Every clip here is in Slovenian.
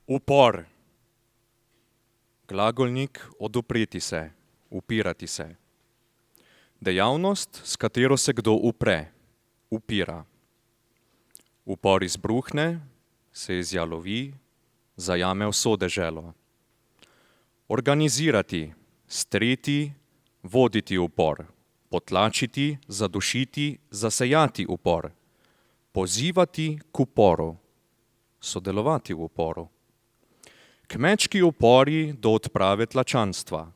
Upor. Glagolnik odupreti se, upirati se. Dejavnost, s katero se kdo upre, upira. Upor izbruhne, se izjalovi, zajame vso deželo. Organizirati, streti, voditi upor, potlačiti, zadušiti, zasejati upor, pozivati k uporu, sodelovati v uporu. Kmečki upori do odprave tlačanstva,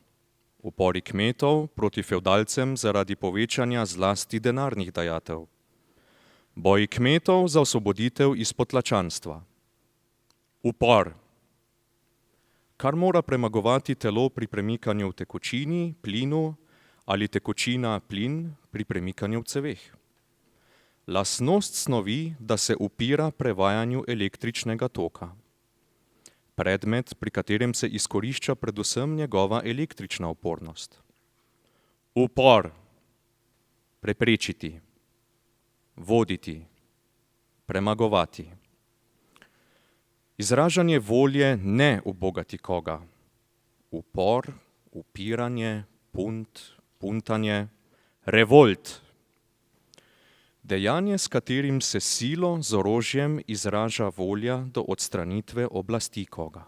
upori kmetov proti fevdalcem zaradi povečanja zlasti denarnih dajatev, boji kmetov za osvoboditev izpod tlačanstva. Upor. Kar mora premagovati telo pri premikanju v tekočini, plinu ali tekočina, plin pri premikanju v ceveh. Lastnost snovi, da se upira prevajanju električnega toka. Predmet, pri katerem se izkorišča predvsem njegova električna upornost. Upor. Preprečiti. Voditi. Premagovati. Izražanje volje ne ubogati koga. Upor, upiranje, punt, puntanje, revolt. Dejanje, s katerim se silo z orožjem izraža volja do odstranitve oblasti koga.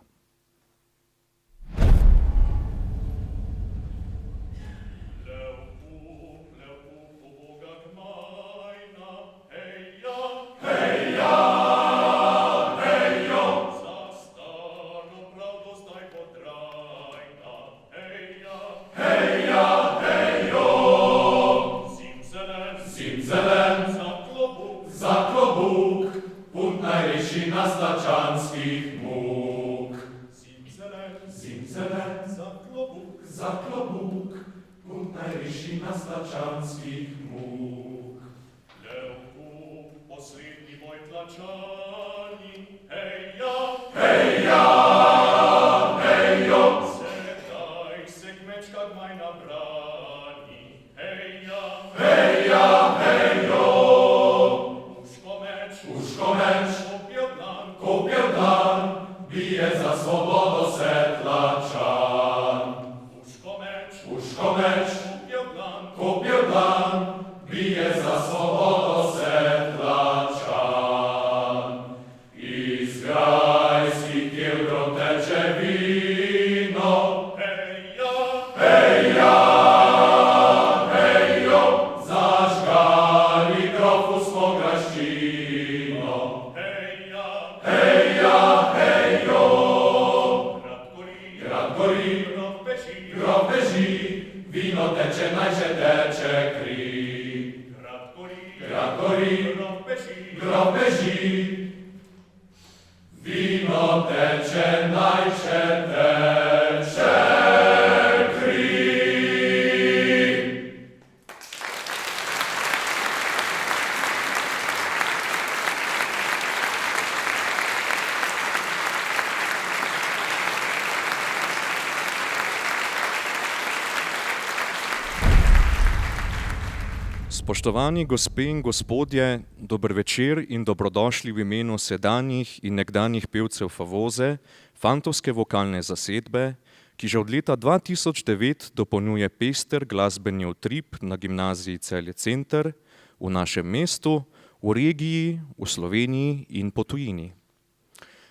Spoštovani gospe in gospodje, dober večer in dobrodošli v imenu sedanjih in nekdanjih pevcev Favoze, fantovske vokalne zasedbe, ki že od leta 2009 dopolnjuje pester glasbeni utrip na gimnaziji Celje Center, v našem mestu, v regiji, v Sloveniji in po tujini.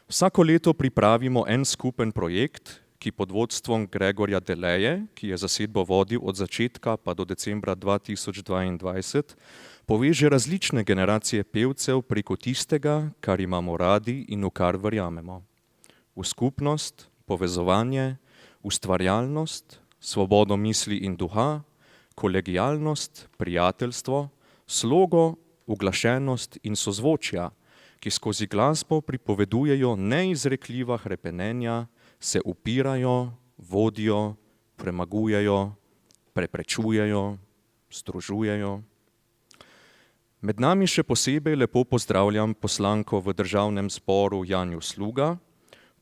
Vsako leto pripravimo en skupen projekt, ki pod vodstvom Gregorja Deleje, ki je zasedbo vodil od začetka pa do decembra 2022, poveže različne generacije pevcev preko tistega, kar imamo radi in v kar verjamemo. V skupnost, povezovanje, ustvarjalnost, svobodo misli in duha, kolegialnost, prijateljstvo, slogo, uglašenost in sozvočja, ki skozi glasbo pripovedujejo neizrekljiva hrepenenja, se upirajo, vodijo, premagujejo, preprečujejo, združujejo. Med nami še posebej lepo pozdravljam poslanko v državnem zboru Janjo Sluga,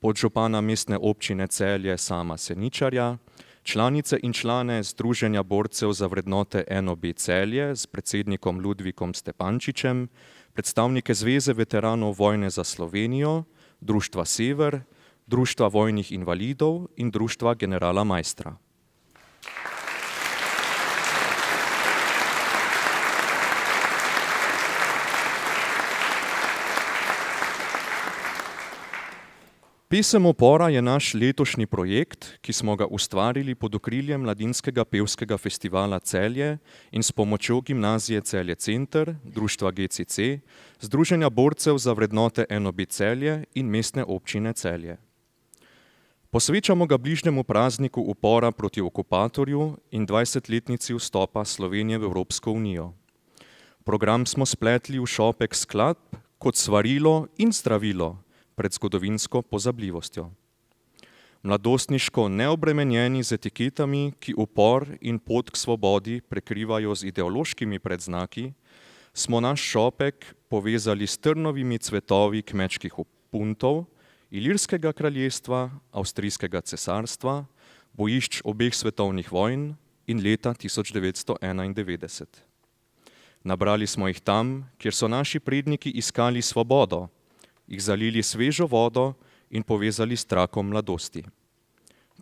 podžupana mestne občine Celje Sama Seničarja, članice in člane Združenja borcev za vrednote NOB Celje s predsednikom Ludvikom Stepančičem, predstavnike Zveze veteranov vojne za Slovenijo, Društva Sever, Društva vojnih invalidov in Društva generala Maistra. Pesem Opora je naš letošnji projekt, ki smo ga ustvarili pod okriljem Mladinskega pevskega festivala Celje in s pomočjo Gimnazije Celje Center, Društva GCC, Združenja borcev za vrednote NOB Celje in Mestne občine Celje. Posvečamo ga bližnjemu prazniku upora proti okupatorju in 20-letnici vstopa Slovenije v Evropsko unijo. Program smo spletli v šopek skladb kot svarilo in zdravilo pred zgodovinsko pozabljivostjo. Mladostniško neobremenjeni z etiketami, ki upor in pot k svobodi prekrivajo z ideološkimi predznaki, smo naš šopek povezali s trnovimi cvetovi kmečkih puntov, Ilirskega kraljestva, Avstrijskega cesarstva, bojišč obeh svetovnih vojn in leta 1991. Nabrali smo jih tam, kjer so naši predniki iskali svobodo, jih zalili svežo vodo in povezali s trakom mladosti.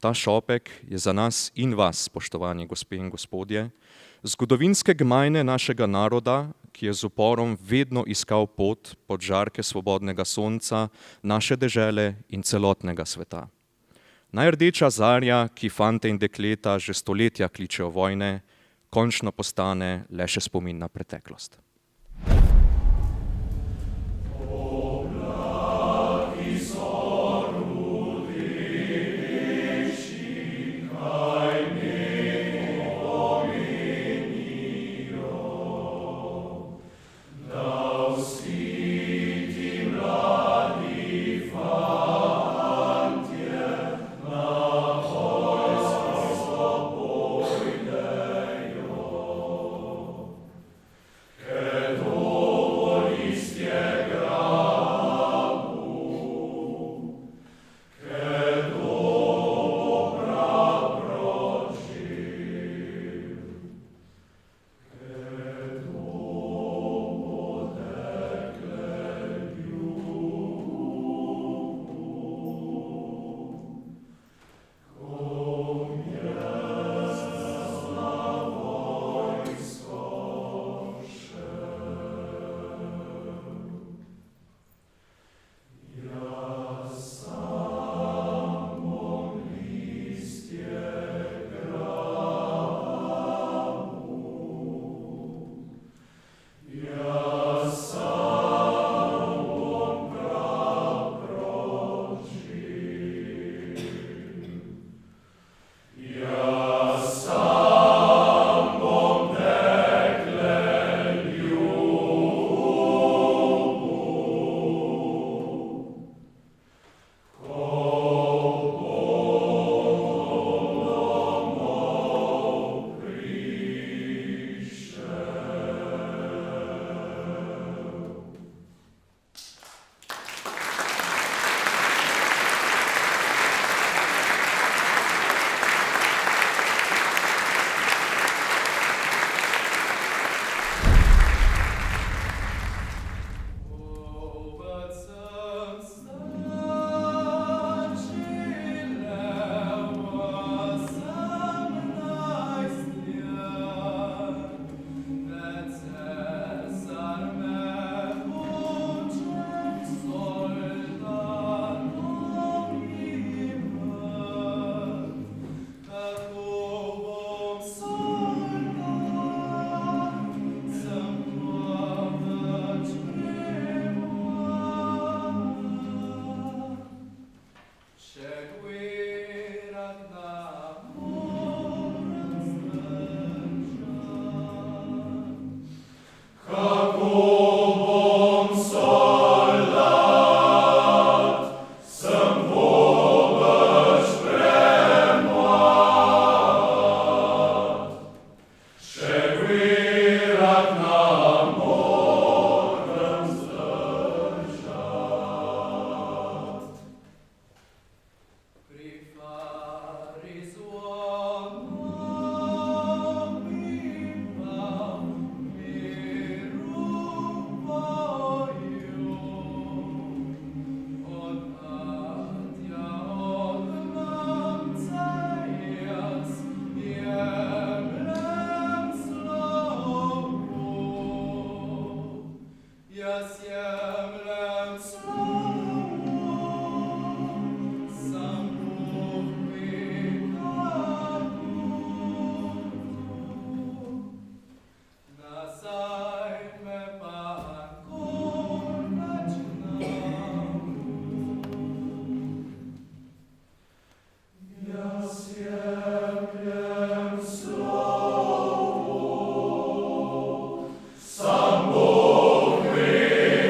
Ta šopek je za nas in vas, spoštovani gospe in gospodje, zgodovinske gmajne našega naroda, ki je z uporom vedno iskal pot pod žarke svobodnega sonca naše dežele in celotnega sveta. Naj rdeča zarja, ki fante in dekleta že stoletja kličejo vojne, končno postane le še spomin na preteklost. Yeah. Jaz jemljem samo, sam Bog ve, kako nazaj me pa ancor računam. Jaz jemljem slovo, sam Bog ve,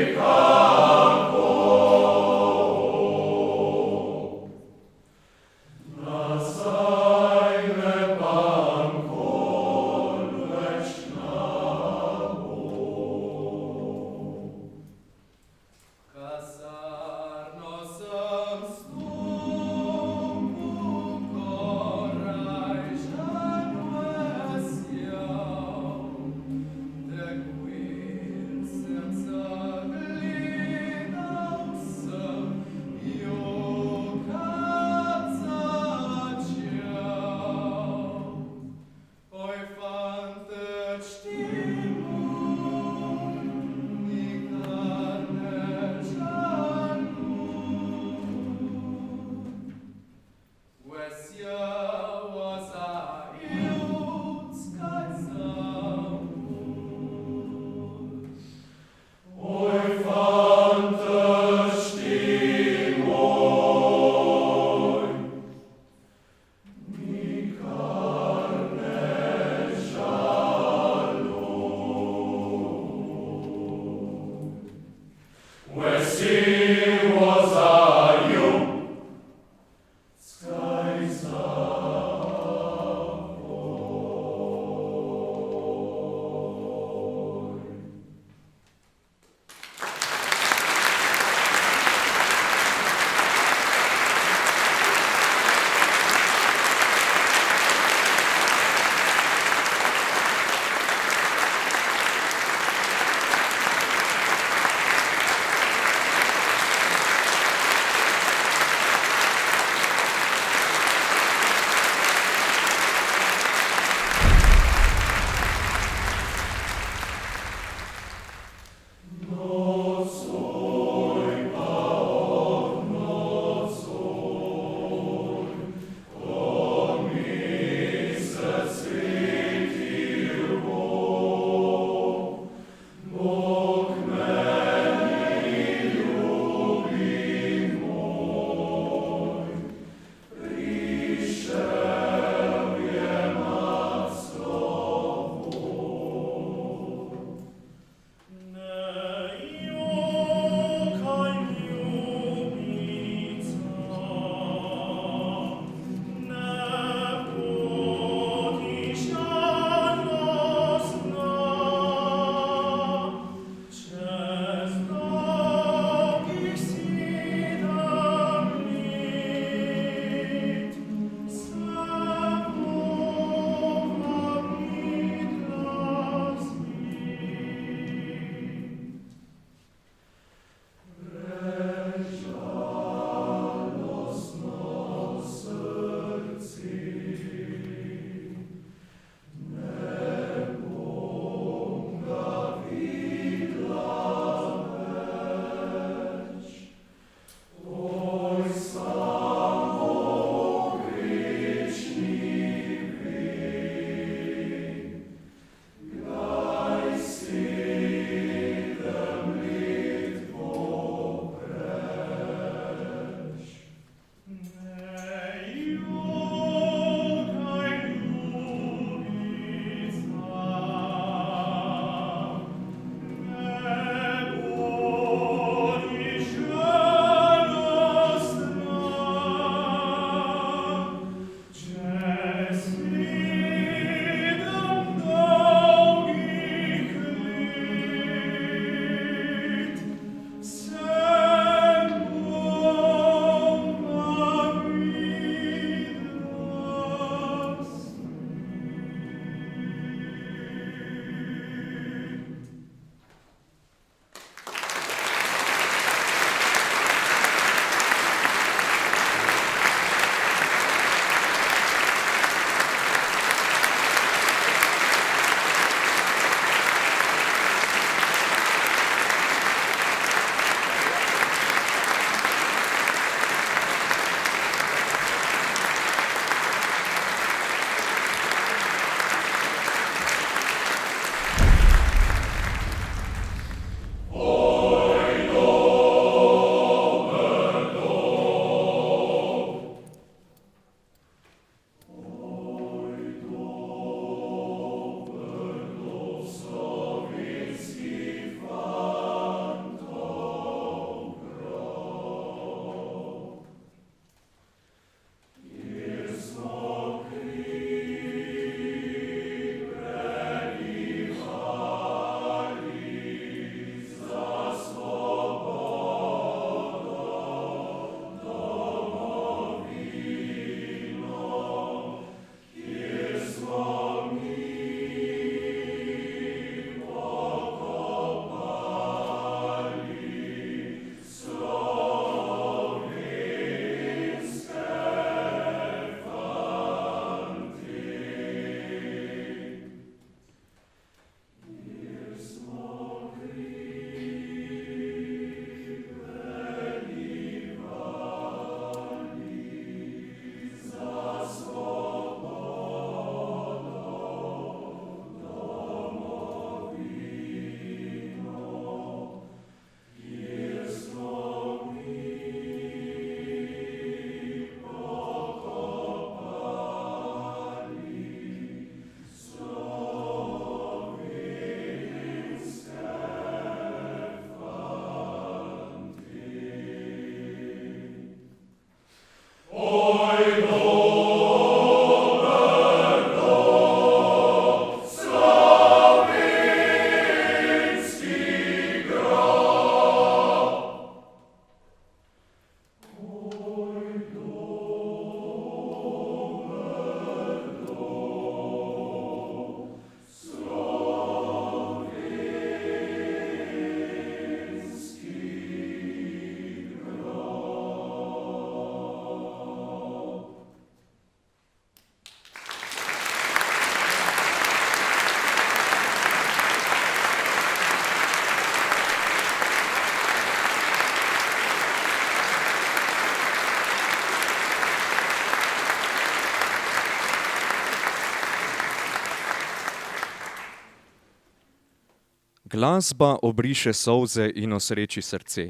Glasba obriše solze in osreči srce.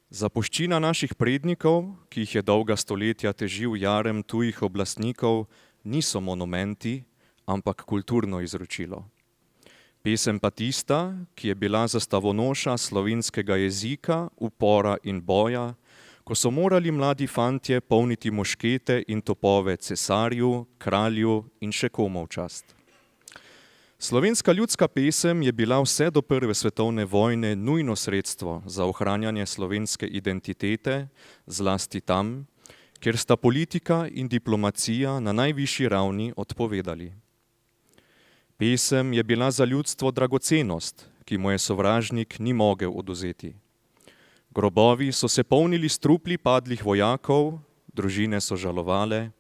Zapuščina naših prednikov, ki jih je dolga stoletja težil jarem tujih oblastnikov, niso monumenti, ampak kulturno izročilo. Pesem pa tista, ki je bila zastavonoša slovenskega jezika, upora in boja, ko so morali mladi fantje polniti muškete in topove cesarju, kralju in še komu v čast. Slovenska ljudska pesem je bila vse do prve svetovne vojne nujno sredstvo za ohranjanje slovenske identitete, zlasti tam, kjer sta politika in diplomacija na najvišji ravni odpovedali. Pesem je bila za ljudstvo dragocenost, ki mu je sovražnik ni mogel odvzeti. Grobovi so se polnili s trupli padlih vojakov, družine so žalovale,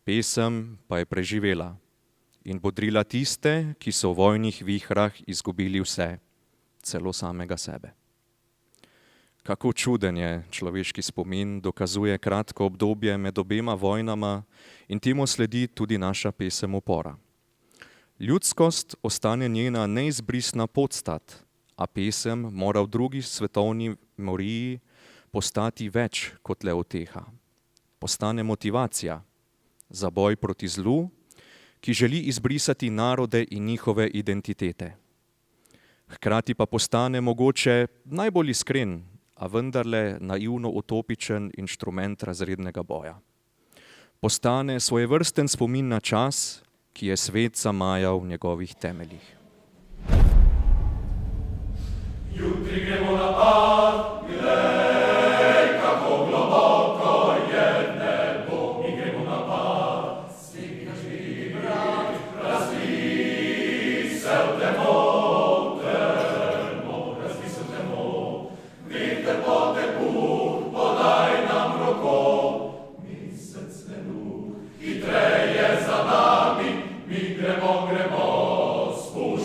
pesem pa je preživela in bodrila tiste, ki so v vojnih vihrah izgubili vse, celo samega sebe. Kako čuden je človeški spomin, dokazuje kratko obdobje med obema vojnama in temu sledi tudi naša pesem upora. Ljudskost ostane njena neizbrisna podstat, a pesem mora v drugi svetovni moriji postati več kot le uteha. Postane motivacija za boj proti zlu, ki želi izbrisati narode in njihove identitete. Hkrati pa postane mogoče najbolj iskren, a vendarle naivno utopičen inštrument razrednega boja. Postane svojevrsten spomin na čas, ki je svet zamajal v njegovih temeljih. Jutri gremo na pad, glej, kako globoko je nebo. Mi gremo na pad, sneg naš vidi brat, razvi se v temo, razvi se v temo. Viter poteku, podaj nam roko, mesec venu, hitreje za nami, mi gremo, gremo, spuščamo.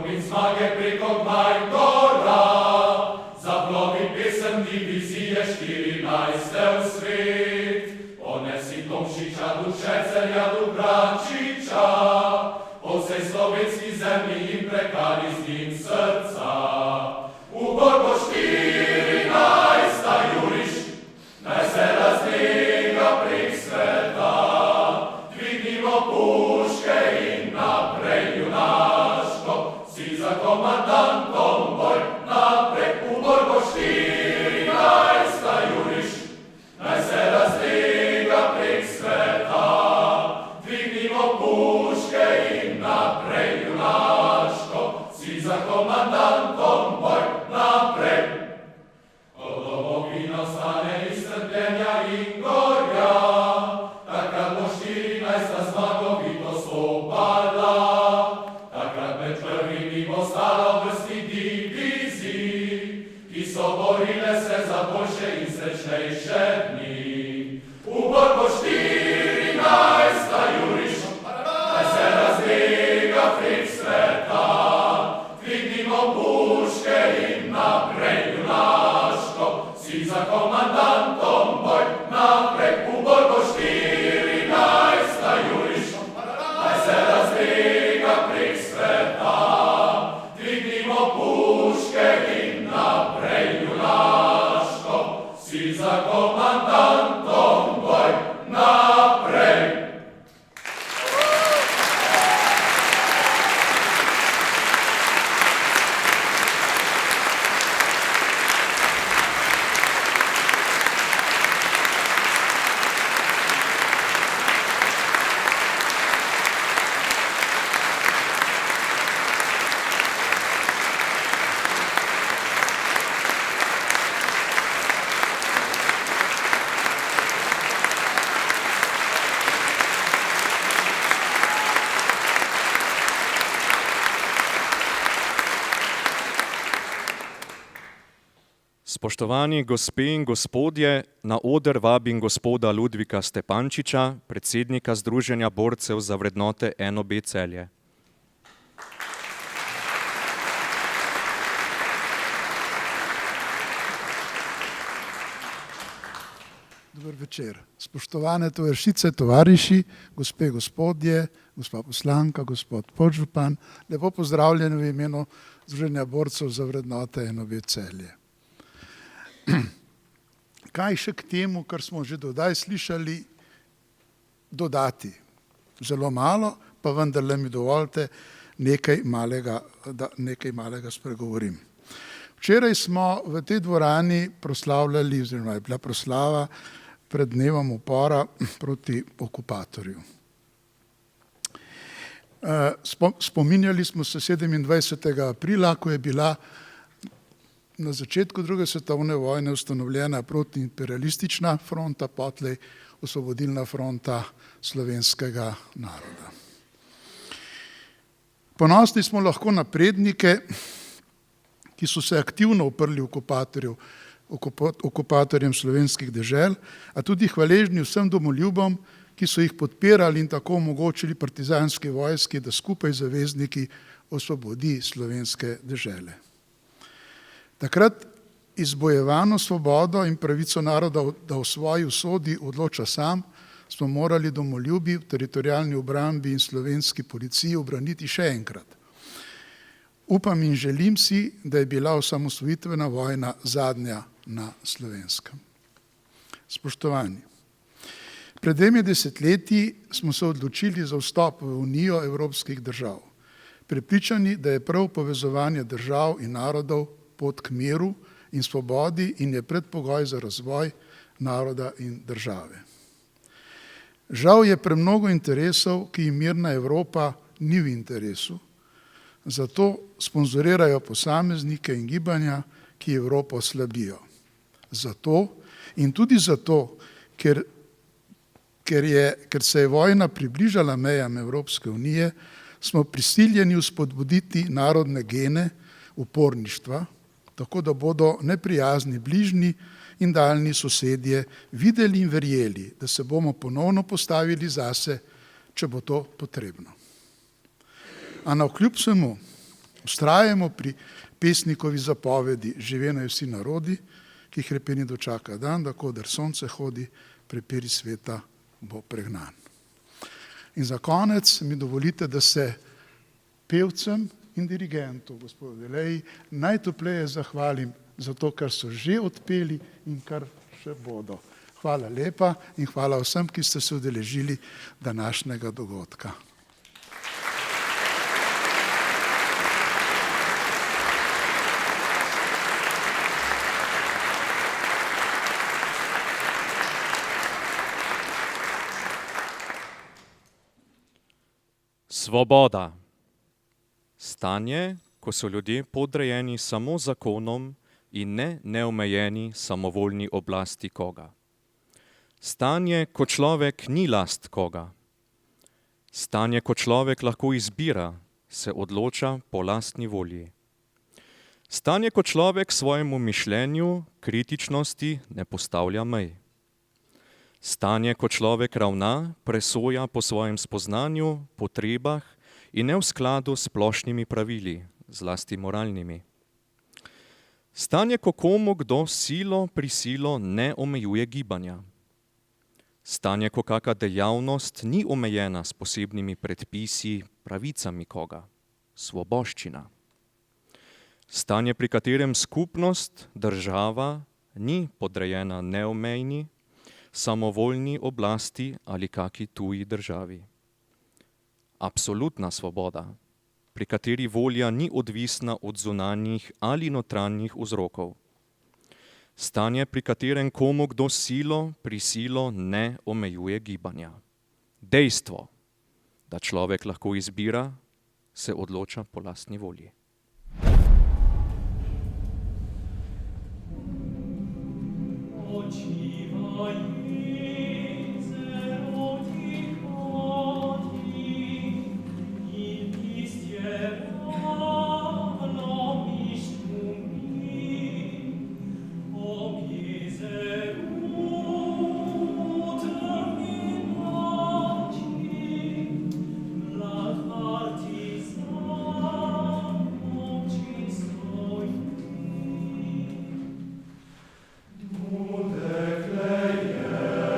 in zmage preko gmaj gora, zaplovi pesem divizije 14. v svet. Ponesi Tomšiča, Dušecelja, Dubračiča, po vsej slovenski zemlji in prekali z njim srca. V borbo 14. juriš, naj se razlega prek sveta, dvignimo puške in naprej junaško, si za komandantom boj naprej. V borbo 14. juriš, naj se razlega prek sveta, dvignimo puške in naprej junaško, si za komandantom boj naprej. Ko domovina ostane iz trpljenja in gorja, takrat bo 14. zmagovito spopadla, takrat med prvimi bo stala v vrsti divizij, ki so borile se za boljše in srečnejše dni. V borbo 14. juriš, naj se razlega prek sveta, dvignimo puške in naprej junaško, si za komandantom boj naprej. V borbo 14. juriš, naj se razlega prek sveta, dvignimo puške in naprej junaško, si za komandantom boj naprej. Spoštovani gospe in gospodje, na oder vabim gospoda Ludvika Stepančiča, predsednika Združenja borcev za vrednote NOB Celje. Dober večer. Spoštovane tovarišice, tovariši, gospe, gospodje, gospa poslanka, gospod podžupan, lepo pozdravljeni v imenu Združenja borcev za vrednote NOB Celje. Kaj še k temu, kar smo že dodaj slišali, dodati? Zelo malo, pa vendarle mi dovolite nekaj malega spregovorim. Včeraj smo v tej dvorani proslavljali, oziroma je bila proslava pred dnevom upora proti okupatorju. Spominjali smo se 27. aprila, ko je bila na začetku druge svetovne vojne ustanovljena protiimperialistična fronta, potlej osvobodilna fronta slovenskega naroda. Ponosni smo lahko na prednike, ki so se aktivno uprli okupatorjem slovenskih dežel, a tudi hvaležni vsem domoljubom, ki so jih podpirali in tako omogočili partizanski vojski, da skupaj z zavezniki osvobodi slovenske dežele. Takrat izbojevano svobodo in pravico naroda, da o svoji usodi odloča sam, smo morali domoljubi v teritorialni obrambi in slovenski policiji ubraniti še enkrat. Upam in želim si, da je bila osamosvojitvena vojna zadnja na Slovenskem. Spoštovani, pred 2 desetletji smo se odločili za vstop v Unijo evropskih držav, prepričani, da je prav povezovanje držav in narodov pot k miru in svobodi in je predpogoj za razvoj naroda in države. Žal je premnogo interesov, ki jim mirna Evropa ni v interesu, zato sponzorirajo posameznike in gibanja, ki Evropo slabijo. Zato in tudi zato, ker se je vojna približala mejam Evropske unije, smo prisiljeni vzpodbuditi narodne gene uporništva, tako da bodo neprijazni bližnji in daljni sosedje videli in verjeli, da se bomo ponovno postavili zase, če bo to potrebno. A navkljub vsemu Vztrajamo pri pesnikovi zapovedi, živeno vsi narodi, ki hrepeni dočaka dan, da koder sonce hodi, prepiri sveta bo pregnan. In za konec mi dovolite, da se pevcem in dirigentu, gospodu Deleji, najtopleje zahvalim za to, kar so že odpeli in kar še bodo. Hvala lepa in hvala vsem, ki ste se udeležili današnjega dogodka. Svoboda. Stanje, ko so ljudje podrejeni samo zakonom in ne neomejeni samovoljni oblasti koga. Stanje, ko človek ni last koga. Stanje, ko človek lahko izbira, se odloča po lastni volji. Stanje, ko človek svojemu mišljenju, kritičnosti ne postavlja mej. Stanje, ko človek ravna, presoja po svojem spoznanju, potrebah in ne v skladu s splošnimi pravili, zlasti moralnimi. Stanje, ko komu kdo silo prisilo ne omejuje gibanja. Stanje, ko kaka dejavnost ni omejena s posebnimi predpisi, pravicami koga, svoboščina. Stanje, pri katerem skupnost, država ni podrejena neomejni, samovoljni oblasti ali kaki tuji državi. Absolutna svoboda, pri kateri volja ni odvisna od zunanjih ali notranjih vzrokov. Stanje, pri katerem komu kdo silo, prisilo ne omejuje gibanja. Dejstvo, da človek lahko izbira, se odloča po lastni volji. Dekle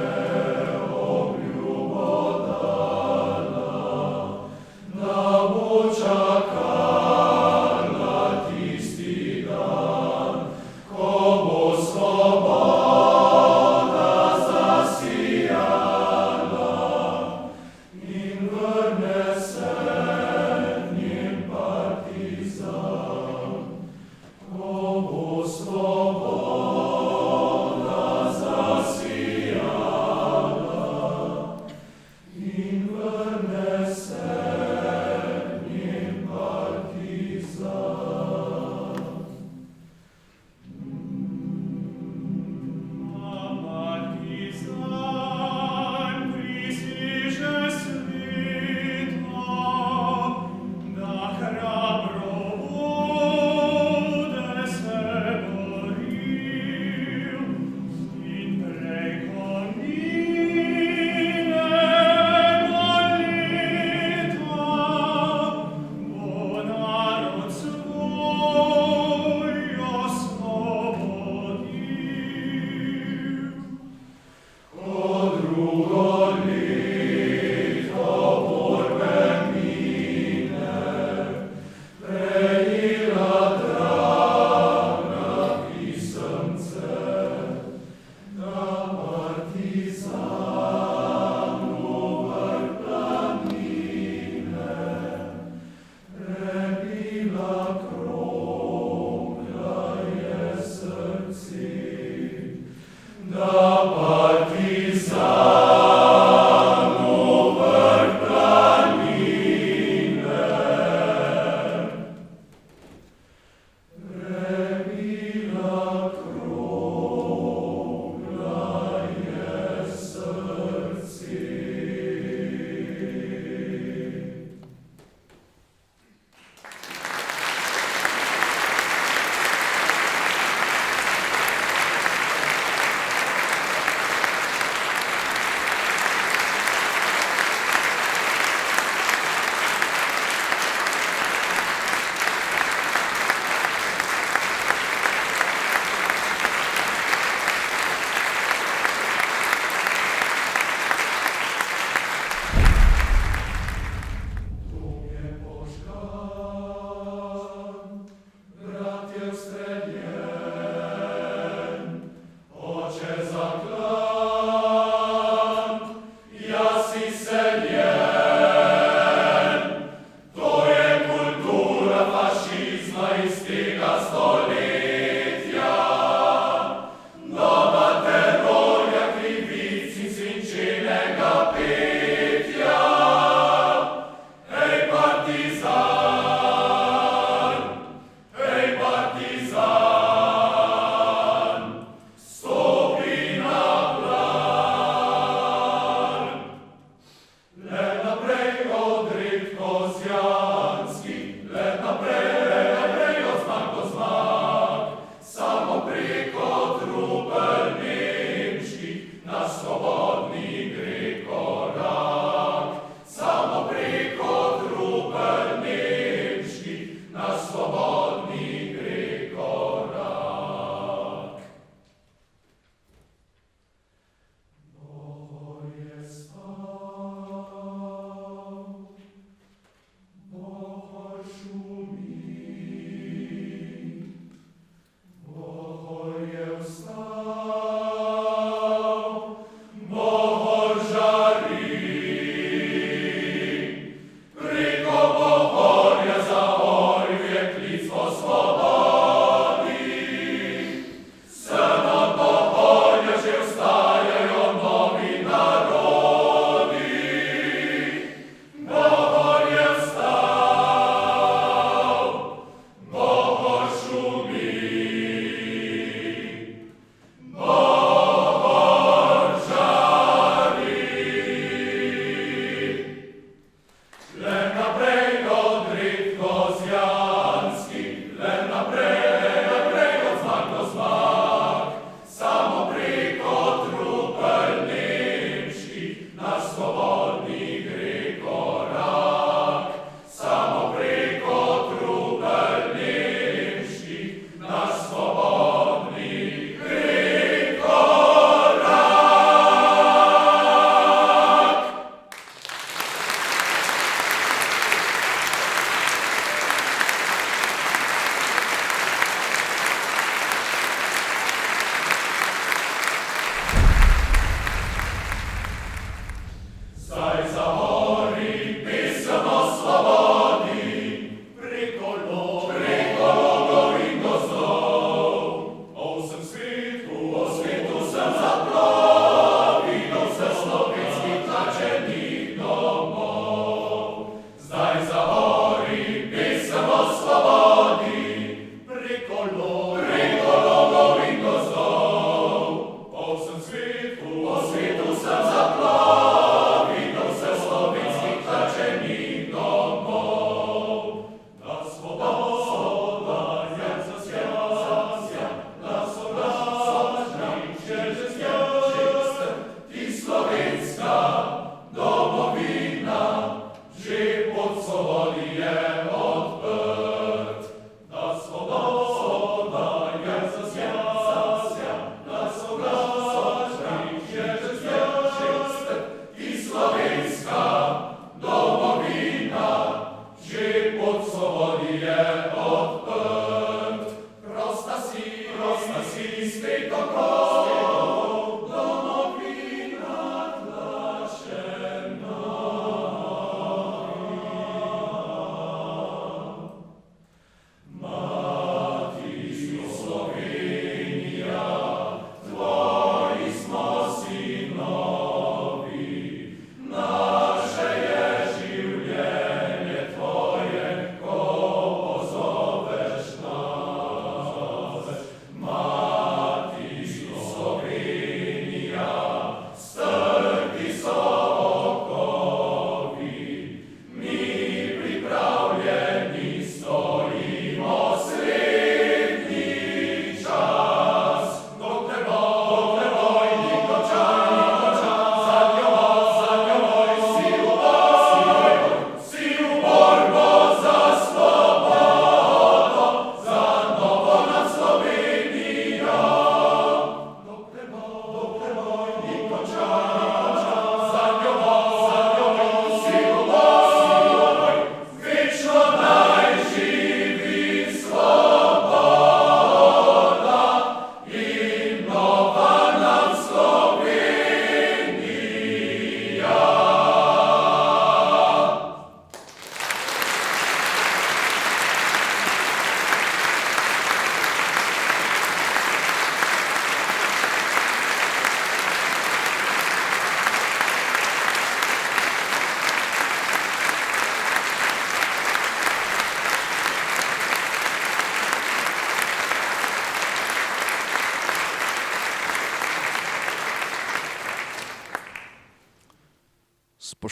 Let naprej od zmago zmago.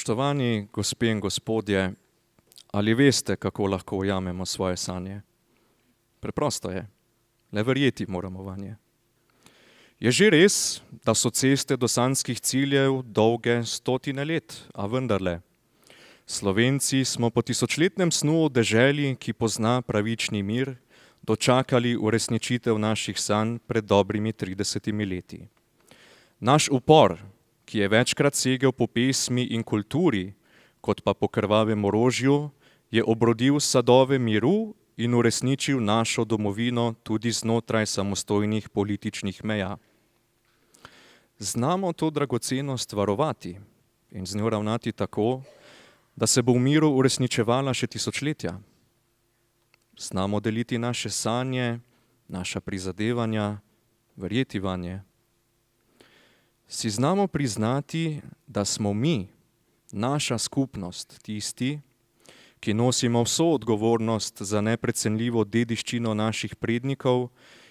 Spoštovani gospe in gospodje, ali veste, kako lahko ujamemo svoje sanje? Preprosto je, le verjeti moramo vanje. Je že res, da so ceste do sanjskih ciljev dolge 100 let, a vendarle. Slovenci smo po tisočletnem snu o deželi, ki pozna pravični mir, dočakali uresničitev naših sanj pred dobrimi 30 leti. Naš upor, ki je večkrat segel po pesmi in kulturi, kot pa po krvavem orožju, je obrodil sadove miru in uresničil našo domovino tudi znotraj samostojnih političnih meja. Znamo to dragocenost varovati in z njo ravnati tako, da se bo v miru uresničevala še tisočletja. Znamo deliti naše sanje, naša prizadevanja, verjeti vanje. Si znamo priznati, da smo mi, naša skupnost, tisti, ki nosimo vso odgovornost za neprecenljivo dediščino naših prednikov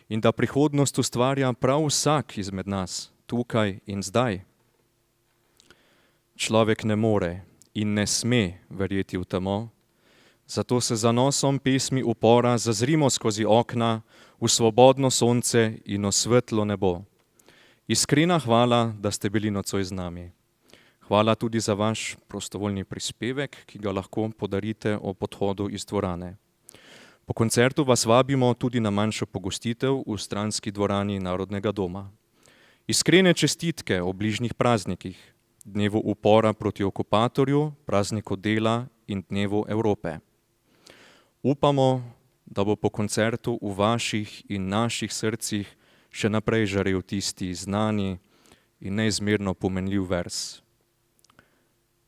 in da prihodnost ustvarja prav vsak izmed nas, tukaj in zdaj. Človek ne more in ne sme verjeti v temo, zato se za nosom pesmi upora zazrimo skozi okna v svobodno sonce in v svetlo nebo. Iskrena hvala, da ste bili nocoj z nami. Hvala tudi za vaš prostovoljni prispevek, ki ga lahko podarite ob odhodu iz dvorane. Po koncertu vas vabimo tudi na manjšo pogostitev v stranski dvorani Narodnega doma. Iskrene čestitke o bližnjih praznikih, dnevu upora proti okupatorju, prazniku dela in dnevu Evrope. Upamo, da bo po koncertu v vaših in naših srcih še naprej žarel tisti znani in neizmerno pomenljiv vers.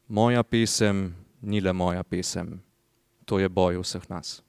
Moja pesem ni le moja pesem, to je boj vseh nas.